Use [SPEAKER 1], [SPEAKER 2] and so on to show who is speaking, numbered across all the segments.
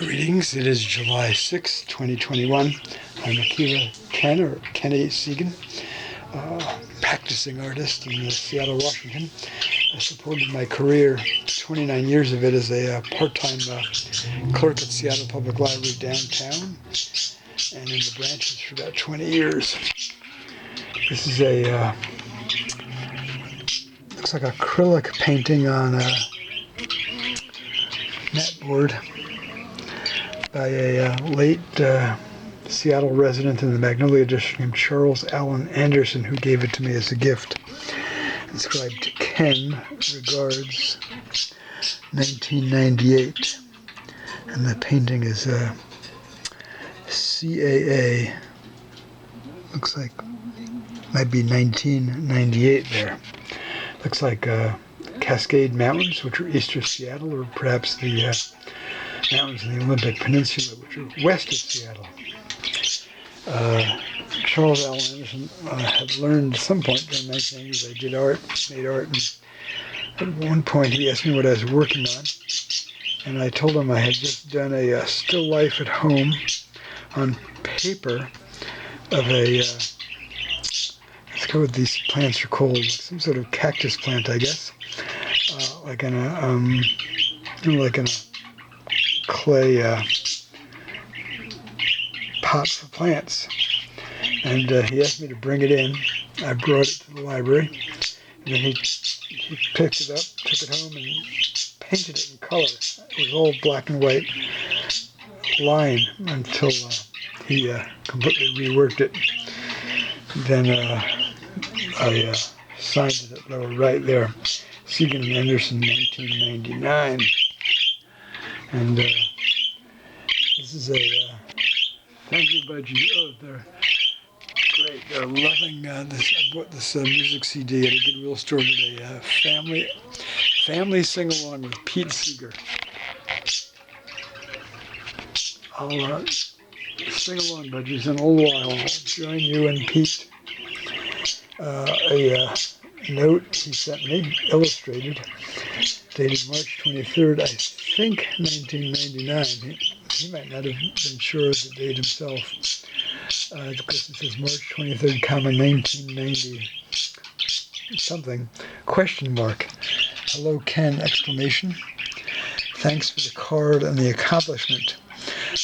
[SPEAKER 1] Greetings, it is July 6, 2021. I'm Akiva Ken, or Kenny Segan, practicing artist in Seattle, Washington. I supported my career, 29 years of it, as a part-time clerk at Seattle Public Library downtown, and in the branches for about 20 years. This is a, looks like acrylic painting on a mat board by a late Seattle resident in the Magnolia District named Charles Allen Anderson, who gave it to me as a gift. Inscribed to Ken, regards, 1998. And the painting is CAA. Looks like might be 1998 there. Looks like Cascade Mountains, which are east of Seattle, or perhaps the mountains in the Olympic Peninsula, which are west of Seattle. Charles Allen Anderson had learned at some point during the 1980s I made art, and at one point he asked me what I was working on, and I told him I had just done a still life at home on paper of a, let's go with these plants are called, some sort of cactus plant, I guess, like in a clay pot for plants. And he asked me to bring it in. I brought it to the library, and then he picked it up, took it home, and painted it in color. It was all black and white line until he completely reworked it. Then I signed it at lower right there, Segan and Anderson, 1999. And this is a thank you, Budgie. Oh, they're great. They're loving this. I bought this music CD at a Goodwill store today. Family sing-along with Pete Seeger. I'll sing along, Budgie. It's in a little while. I'll join you and Pete. A note he sent me, illustrated, dated March 23rd, I think 1999. He might not have been sure of the date himself, because it says March 23rd, 1990 something, question mark, hello Ken, exclamation, thanks for the card and the accomplishment.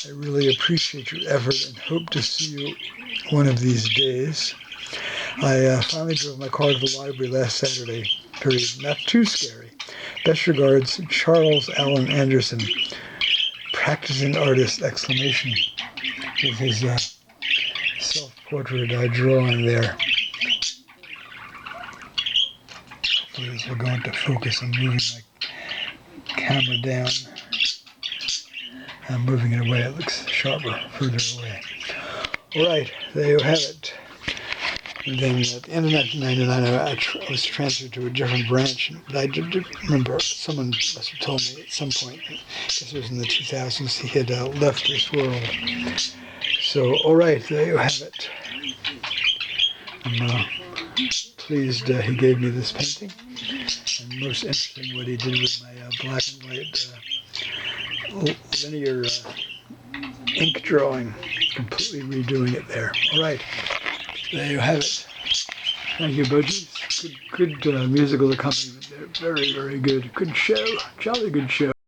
[SPEAKER 1] I really appreciate your effort and hope to see you one of these days. I finally drove my car to the library last Saturday, period. Not too scary. Best regards, Charles Allen Anderson, practicing artist, exclamation, with his self-portrait drawing there. Hopefully this will go into focus. I'm moving my camera down. I'm moving it away. It looks sharper further away. All right, there you have it. And then at the end of 1999, I was transferred to a different branch. But I did remember someone must have told me at some point, I guess it was in the 2000s, he had left this world. So, all right, there you have it. I'm pleased he gave me this painting. And most interesting what he did with my black and white linear ink drawing, completely redoing it there. All right. There you have it. Thank you, Budgie. Good musical accompaniment there. Very, very good. Good show. Jolly good show.